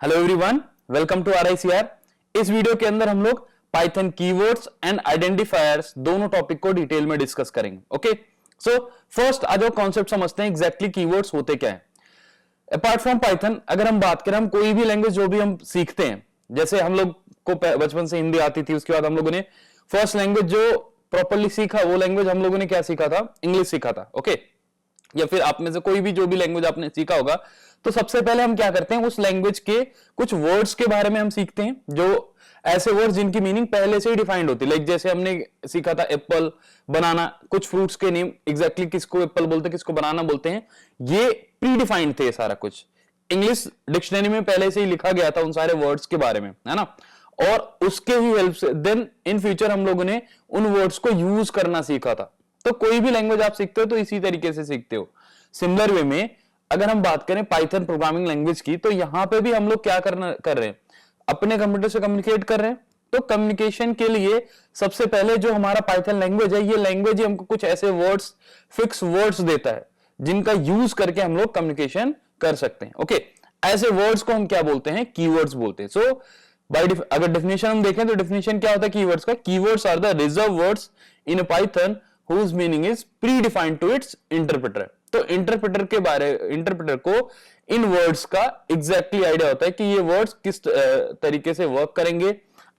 Hello everyone, welcome to RICR। इस video के अंदर हम लोग पाइथन कीवर्ड्स एंड आइडेंटिफायर्स दोनों टॉपिक को डिटेल में डिस्कस करेंगे। ओके, सो फर्स्ट आ जाओ कॉन्सेप्ट समझते हैं एग्जैक्टली कीवर्ड्स होते क्या है। अपार्ट फ्रॉम पाइथन अगर हम बात करें, हम कोई भी लैंग्वेज जो भी हम सीखते हैं, जैसे हम लोग को बचपन से हिंदी आती थी, उसके बाद हम लोगों ने फर्स्ट लैंग्वेज जो प्रॉपरली सीखा वो लैंग्वेज हम लोगों ने क्या सीखा था, इंग्लिश सीखा था। ओके, या फिर आप में से कोई भी जो भी लैंग्वेज आपने सीखा होगा, तो सबसे पहले हम क्या करते हैं, उस लैंग्वेज के कुछ वर्ड्स के बारे में हम सीखते हैं, जो ऐसे वर्ड्स जिनकी मीनिंग पहले से ही डिफाइंड होती है। लाइक जैसे हमने सीखा था एप्पल, बनाना, कुछ फ्रूट्स के नेम एग्जैक्टली किसको एप्पल बोलते हैं, किसको बनाना बोलते हैं, ये प्री डिफाइंड थे। सारा कुछ इंग्लिश डिक्शनरी में पहले से ही लिखा गया था उन सारे वर्ड्स के बारे में, है ना। और उसके ही हेल्प से देन इन फ्यूचर हम लोगों ने उन वर्ड्स को यूज करना सीखा था। तो कोई भी लैंग्वेज आप सीखते हो तो इसी तरीके से सीखते हो। सिमिलर वे में अगर हम बात करें पाइथन प्रोग्रामिंग लैंग्वेज की, तो यहां पे भी हम लोग क्या कर रहे हैं, अपने कंप्यूटर से कम्युनिकेट कर रहे हैं। तो कम्युनिकेशन के लिए सबसे पहले जो हमारा पाइथन लैंग्वेज है, ये लैंग्वेज ही हमको कुछ ऐसे वर्ड्स, फिक्स वर्ड्स देता है जिनका यूज करके हम लोग कम्युनिकेशन कर सकते हैं। ओके, ऐसे वर्ड्स को हम क्या बोलते हैं, कीवर्ड्स बोलते हैं। सो अगर डेफिनेशन हम देखें तो डेफिनेशन क्या होता है कीवर्ड्स का, keywords are the reserved words in Python whose meaning is predefined to its interpreter। तो इंटरप्रेटर को इन वर्ड्स का एग्जैक्टली आइडिया होता है कि ये वर्ड्स किस तरीके से वर्क करेंगे।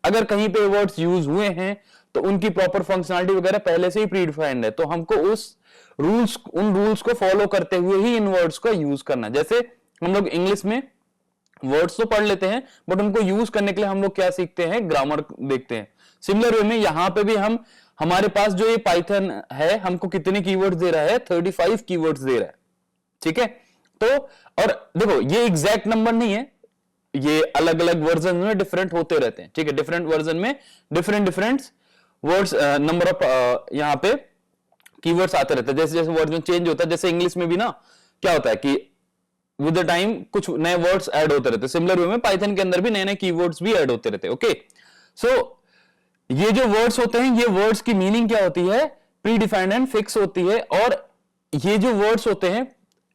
अगर कहीं पे वर्ड्स यूज हुए हैं तो उनकी प्रॉपर फंक्शनलिटी वगैरह पहले से ही प्रीडिफाइंड है, तो हमको उन रूल्स को फॉलो करते हुए ही इन वर्ड्स का यूज करना। जैसे हम लोग इंग्लिश में वर्ड्स तो पढ़ लेते हैं, बट उनको यूज करने के लिए हम लोग क्या सीखते हैं, ग्रामर देखते हैं। सिमिलर वे में यहां पे भी हमारे पास जो ये पाइथन है हमको कितने कीवर्ड्स दे रहा है, 35 कीवर्ड्स दे रहा है। ठीक है, तो और देखो ये एग्जैक्ट नंबर नहीं है, ये अलग अलग वर्जन में डिफरेंट होते रहते हैं। ठीक है, डिफरेंट वर्जन में डिफरेंट वर्ड्स, नंबर ऑफ यहाँ पे कीवर्ड्स आते रहते हैं। जैसे जैसे वर्जन चेंज होता है, जैसे इंग्लिश में भी ना क्या होता है कि विद द टाइम कुछ नए वर्ड्स ऐड होते रहते हैं। सिमिलर वे में पाइथन के अंदर भी नए नए कीवर्ड्स भी ऐड होते रहते हैं। ओके, सो ये जो वर्ड्स होते हैं, ये वर्ड्स की मीनिंग क्या होती है, प्री डिफाइंड एंड फिक्स होती है। और ये जो वर्ड्स होते हैं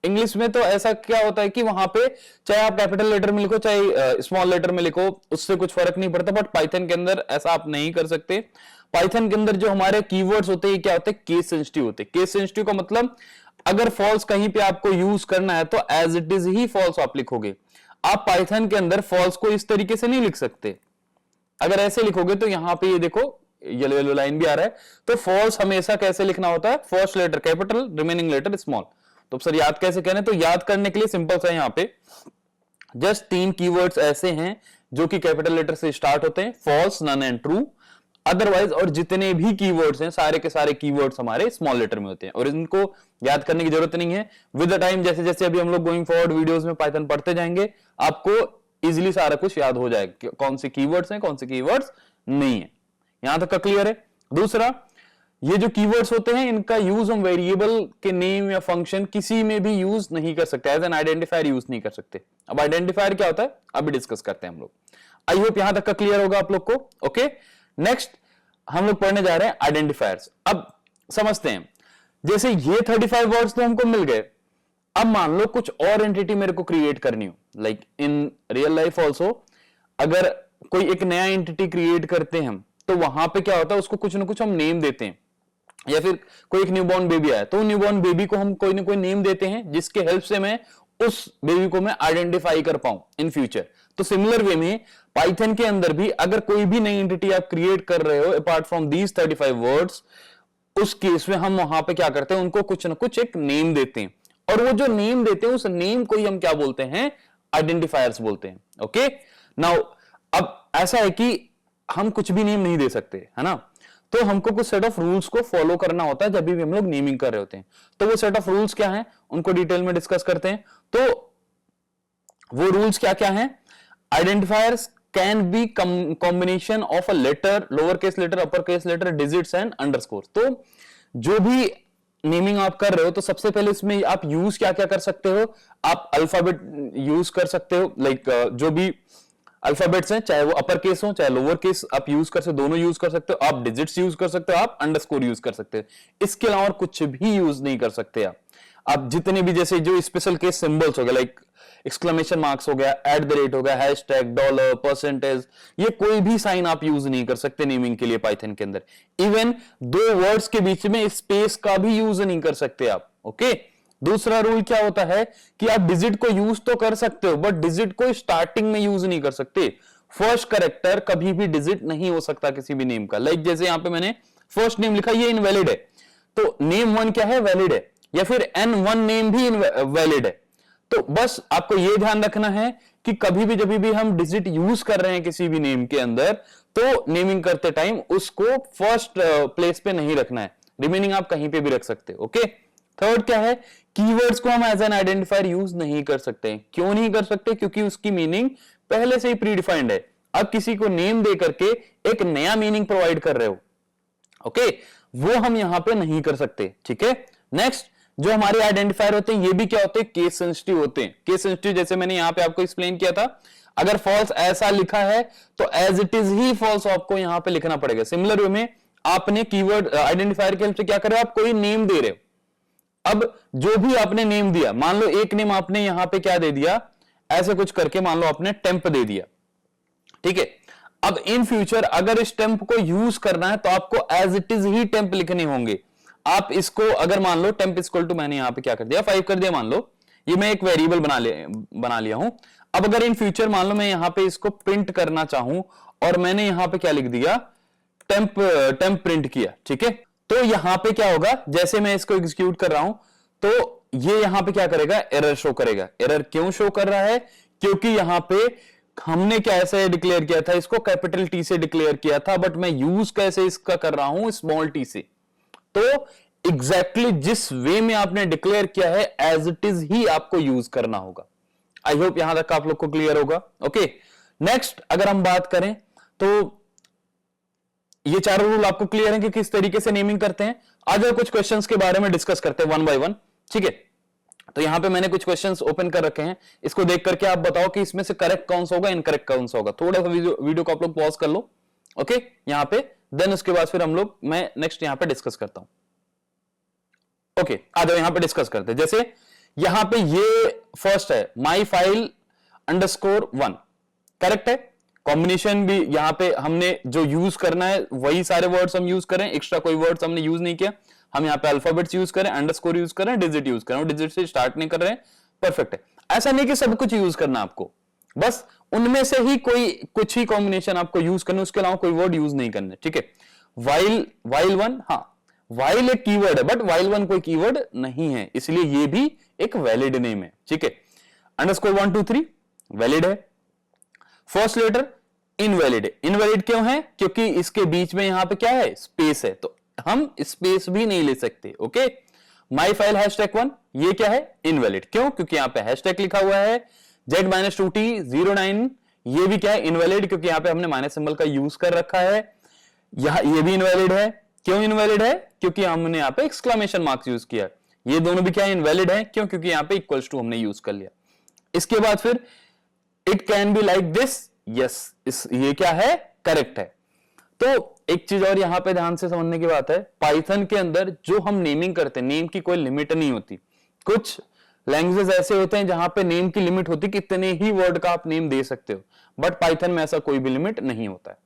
इंग्लिश में, तो ऐसा क्या होता है कि वहां पे चाहे आप कैपिटल लेटर में लिखो चाहे स्मॉल लेटर में लिखो, उससे कुछ फर्क नहीं पड़ता। बट पाइथन के अंदर ऐसा आप नहीं कर सकते। पाइथन के अंदर जो हमारे कीवर्ड्स होते हैं क्या होते हैं, केस सेंसिटिव होते हैं। केस सेंसिटिव का मतलब अगर फॉल्स कहीं पे आपको यूज करना है तो एज इट इज ही फॉल्स आप लिखोगे। आप पाइथन के अंदर फॉल्स को इस तरीके से नहीं लिख सकते। अगर ऐसे लिखोगे तो यहां पे ये देखो येलो येलो लाइन भी आ रहा है, तो फॉल्स हमेशा कैसे लिखना होता है, first letter capital, remaining letter small. तो सर याद कैसे करें, तो याद करने के लिए सिंपल सा यहां पे जस्ट 3 कीवर्ड्स ऐसे हैं जो कि कैपिटल लेटर से स्टार्ट होते हैं, false, none and true. Otherwise और जितने भी कीवर्ड्स हैं सारे के सारे कीवर्ड्स हमारे स्मॉल लेटर में होते हैं और इनको याद करने की जरूरत नहीं है। विद द टाइम जैसे जैसे अभी हम लोग गोइंग फॉरवर्ड वीडियोस में पाइथन पढ़ते जाएंगे, आपको इजीली सारा कुछ याद हो जाएगा, कौन से कीवर्ड्स हैं, कौन से कीवर्ड्स नहीं है। यहां तक का क्लियर है। दूसरा, ये जो कीवर्ड्स होते हैं इनका यूज हम वेरिएबल के नेम या फंक्शन किसी में भी यूज नहीं कर सकते, एज एन आइडेंटिफायर यूज नहीं कर सकते। अब आइडेंटिफायर क्या होता है अभी डिस्कस करते हैं हम लोग। आई होप यहां तक का क्लियर होगा आप लोग को। ओके, नेक्स्ट हम लोग पढ़ने जा रहे हैं आइडेंटिफायर्स। अब समझते हैं, जैसे ये 35 वर्ड्स तो हमको मिल गए। अब मान लो कुछ और एंटिटी मेरे को क्रिएट करनी हो, like in real life also अगर कोई एक नया एंटिटी क्रिएट करते हैं हम, तो वहां पे क्या होता है, उसको कुछ ना कुछ हम नेम देते हैं। या फिर कोई एक न्यूबॉर्न बेबी आया तो न्यूबॉर्न बेबी को हम कोई ना कोई नेम देते हैं जिसके हेल्प से मैं उस बेबी को मैं आइडेंटिफाई कर पाऊं इन फ्यूचर। तो सिमिलर वे में पाइथन के अंदर भी अगर कोई भी नई एंटिटी आप क्रिएट कर रहे हो अपार्ट फ्रॉम दीज 35 वर्ड्स, उस केस में हम वहां पे क्या करते हैं, उनको कुछ ना कुछ एक नेम देते हैं। और वो जो नेम देते हैं उस नेम को ही हम क्या बोलते हैं, आइडेंटिफायर्स बोलते हैं। ओके, नाउ अब ऐसा है कि हम कुछ भी नेम नहीं दे सकते, है ना। तो हमको कुछ सेट ऑफ रूल्स को फॉलो करना होता है जब भी हम लोग नेमिंग कर रहे होते हैं। तो वो सेट ऑफ रूल्स क्या हैं, उनको डिटेल में डिस्कस करते हैं। तो वो रूल्स क्या क्या हैं, identifiers can be combination of a letter, lower case letter, upper case letter, digits and underscore. तो जो भी नेमिंग आप कर रहे हो तो सबसे पहले इसमें आप यूज क्या क्या कर सकते हो, आप अल्फाबेट यूज कर सकते हो, लाइक जो भी अल्फाबेट्स हैं चाहे वो अपर केस हो चाहे लोअर केस आप यूज कर सकते, दोनों यूज कर सकते हो। आप डिजिट्स यूज कर सकते हो, आप अंडरस्कोर यूज कर सकते हो। इसके अलावा कुछ भी यूज नहीं कर सकते आप। आप जितने भी जैसे जो स्पेशल केस सिंबल्स हो गए, लाइक एक्सक्लेमेशन मार्क्स हो गया, एट द रेट हो गया, हैशटैग, डॉलर, परसेंटेज, ये कोई भी साइन आप यूज नहीं कर सकते नेमिंग के लिए पाइथन के अंदर। इवन दो वर्ड्स के बीच में स्पेस का भी यूज नहीं कर सकते आप। ओके, दूसरा रूल क्या होता है कि आप डिजिट को यूज तो कर सकते हो, बट डिजिट को स्टार्टिंग में यूज नहीं कर सकते। फर्स्ट कैरेक्टर कभी भी डिजिट नहीं हो सकता किसी भी नेम का। लाइक जैसे यहां पे मैंने फर्स्ट नेम लिखा, ये इनवैलिड है, तो नेम 1 क्या है, वैलिड है, या फिर N1 नेम भी वैलिड है। तो बस आपको यह ध्यान रखना है कि कभी भी जब भी हम डिजिट यूज कर रहे हैं किसी भी नेम के अंदर, तो नेमिंग करते टाइम उसको फर्स्ट प्लेस पे नहीं रखना है, रिमेनिंग आप कहीं पे भी रख सकते हो। ओके, थर्ड क्या है, कीवर्ड्स को हम एज एन आइडेंटिफायर यूज नहीं कर सकते। क्यों नहीं कर सकते? क्योंकि उसकी मीनिंग पहले से ही प्री डिफाइंड है। अब किसी को नेम दे करके एक नया मीनिंग प्रोवाइड कर रहे हो, ओके, वो हम यहां पे नहीं कर सकते। ठीक है, नेक्स्ट जो हमारे आइडेंटिफायर होते हैं, ये भी क्या होते हैं, केस सेंसिटिव होते हैं। केस सेंसिटिव जैसे मैंने यहां पे आपको एक्सप्लेन किया था, अगर फॉल्स ऐसा लिखा है तो एज इट इज ही फॉल्स आपको यहां पे लिखना पड़ेगा। सिमिलर वे में आपने कीवर्ड आइडेंटिफायर के हेल्प से क्या कर रहे हो, आप कोई नेम दे रहे हो। अब जो भी आपने नेम दिया, मान लो एक नेम आपने यहां पे क्या दे दिया, ऐसे कुछ करके मान लो आपने टेम्प दे दिया, ठीक है। अब इन फ्यूचर अगर इस टेम्प को यूज करना है तो आपको एज इट इज ही टेम्प लिखने होंगे। आप इसको अगर मान लो टेम्प इक्वल टू, मैंने यहां पे क्या कर दिया, 5 कर दिया, मान लो ये मैं एक वेरिएबल बना लिया हूं। अब अगर इन फ्यूचर मान लो मैं यहां पे इसको प्रिंट करना चाहूं और मैंने यहां पे क्या लिख दिया, टेम्प प्रिंट किया, ठीक है, तो यहां पे क्या होगा, जैसे मैं इसको एग्जीक्यूट कर रहा हूं तो ये यहां पे क्या करेगा, एरर शो करेगा। एरर क्यों शो कर रहा है? क्योंकि यहां पे हमने कैसे डिक्लेयर किया था, इसको कैपिटल टी से डिक्लेयर किया था, बट मैं यूज कैसे इसका कर रहा हूं, स्मॉल टी से। तो एग्जैक्टली जिस वे में आपने डिक्लेयर किया है एज इट इज ही आपको यूज करना होगा। आई होप यहां तक आप लोग को क्लियर होगा। ओके, नेक्स्ट अगर हम बात करें तो ये चारों रूल आपको क्लियर है कि किस तरीके से नेमिंग करते हैं। आज और कुछ क्वेश्चंस के बारे में डिस्कस करते हैं वन बाय वन, ठीक है। तो यहां पे मैंने कुछ क्वेश्चंस ओपन कर रखे हैं, इसको देख करके आप बताओ कि इसमें से करेक्ट कौन सा होगा, इनकरेक्ट कौन सा होगा। थोड़ा सा वीडियो को आप लोग पॉज कर लो, ओके, यहां पे, देन उसके बाद फिर हम लोग मैं नेक्स्ट यहां पे डिस्कस करता हूं। ओके, आ जाओ यहां पे डिस्कस करते हैं। जैसे यहां पे ये फर्स्ट है माई फाइल _1, करेक्ट है। कॉम्बिनेशन भी यहां पे हमने जो यूज करना है वही सारे वर्ड्स हम यूज करें, एक्स्ट्रा कोई वर्ड्स हमने यूज नहीं किया। हम यहाँ पे अल्फाबेट्स यूज करें, अंडरस्कोर यूज करें, डिजिट यूज करें, डिजिट से स्टार्ट नहीं कर रहे हैं, परफेक्ट है। ऐसा नहीं कि सब कुछ यूज करना आपको, बस उनमें से ही कोई कुछ ही कॉम्बिनेशन आपको यूज करना, उसके अलावा कोई वर्ड यूज नहीं करना, ठीक है। वाइल 1, हाँ वाइल एक कीवर्ड है, बट वाइल 1 कोई कीवर्ड नहीं है, इसलिए ये भी एक वैलिड नेम है, ठीक है। अंडरस्कोर 1 2 3 वैलिड है। फर्स्ट लेटर इनवैलिड है। इनवैलिड क्यों है? क्योंकि इसके बीच में यहां पे क्या है, स्पेस है, तो हम स्पेस भी नहीं ले सकते। ओके, माई फाइल #1 ये क्या है, इनवैलिड। क्यों? क्योंकि यहां पे हैशटैग लिखा हुआ है। Z-2T09 ये भी क्या है, इनवैलिड, क्योंकि यहां पे हमने माइनस सिंबल का यूज कर रखा है। यहां ये भी इनवैलिड है। क्यों इनवैलिड है? क्योंकि हमने यहां पे एक्सक्लेमेशन मार्क्स यूज किया। ये दोनों भी क्या है, इनवैलिड है। क्यों? क्योंकि यहां पे इक्वल्स टू हमने यूज कर लिया। इसके बाद फिर it can be like this, yes, ये क्या है, करेक्ट है। तो एक चीज और यहां पे ध्यान से समझने की बात है, पाइथन के अंदर जो हम नेमिंग करते हैं, नेम की कोई लिमिट नहीं होती। कुछ लैंग्वेजेस ऐसे होते हैं जहां पे नेम की लिमिट होती है, कितने ही वर्ड का आप नेम दे सकते हो, बट पाइथन में ऐसा कोई भी लिमिट नहीं होता है।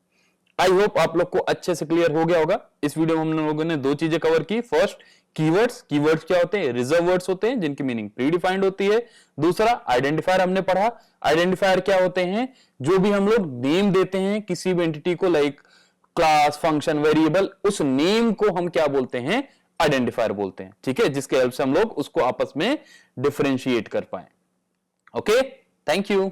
आई होप आप लोग को अच्छे से क्लियर हो गया होगा। इस वीडियो में हम लोगों ने दो चीजें कवर की। फर्स्ट, कीवर्ड्स क्या होते हैं, रिजर्व वर्ड्स होते हैं जिनकी मीनिंग प्री डिफाइंड होती है। दूसरा, आइडेंटिफायर हमने पढ़ा। आइडेंटिफायर क्या होते हैं, जो भी हम लोग नेम देते हैं किसी भी एंटिटी को, लाइक क्लास, फंक्शन, वेरिएबल, उस नेम को हम क्या बोलते हैं, आइडेंटिफायर बोलते हैं, ठीक है, जिसके हेल्प से हम लोग उसको आपस में डिफरेंशिएट कर पाए। Okay, thank you.